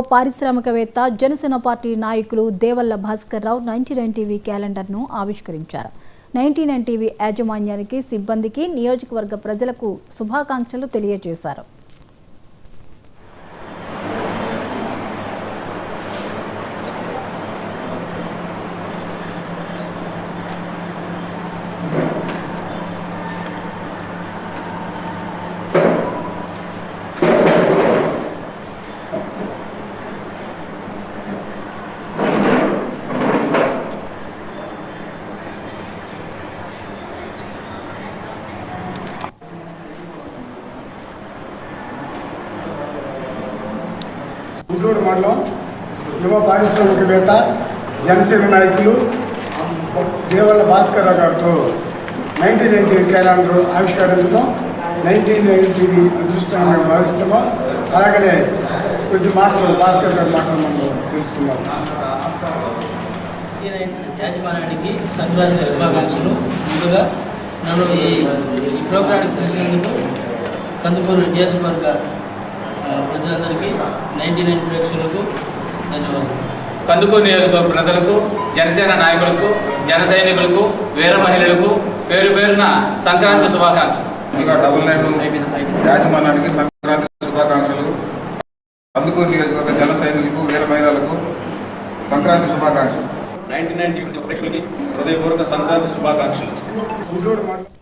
పారిశ్రామికవేత్త జనసేన పార్టీ నాయకులు దేవల్ల భాస్కర్ రావు 99 టీవీ క్యాలెండర్ను ఆవిష్కరించారు. 99 టీవీ యాజమాన్యానికి, సిబ్బందికి, నియోజకవర్గ ప్రజలకు శుభాకాంక్షలు తెలియజేశారు. గుంటూరు మండలం యువ పారిశ్రామికవేత్త జనసేన నాయకులు దేవల్ల భాస్కర్ రావు గారితో 99 టీవీ క్యాలెండర్ ఆవిష్కరించడం 99 టీవీ అదృష్టంగా మేము భావిస్తున్నాం. అలాగనే కొద్ది మాటలు భాస్కర్ గారి మాటలు మనం తెలుసుకున్నాం. యాజమాన్యానికి సంక్రాంతి శుభాకాంక్షలు. ముందుగా నన్ను ఈ ప్రోగ్రాంకి పిలిచినందుకు కందుకూరు నియోజకవర్గ ప్రజలందరికీ 99 ప్రేక్షకులకు ధన్యవాదాలు. కందుకూరు నియోజకవర్గ ప్రజలకు, జనసేన నాయకులకు, జన సైనికులకు, వీర మహిళలకు పేరు పేరున సంక్రాంతి శుభాకాంక్షలు. 99 యాజమాన్యానికి సంక్రాంతి శుభాకాంక్షలు. కందుకూరు నియోజకవర్గ జన సైనికులకు, వీర మహిళలకు సంక్రాంతి శుభాకాంక్షలు. 99 టీవీ ప్రేక్షకులకి హృదయపూర్వక సంక్రాంతి శుభాకాంక్షలు. గుంటూరు మండలం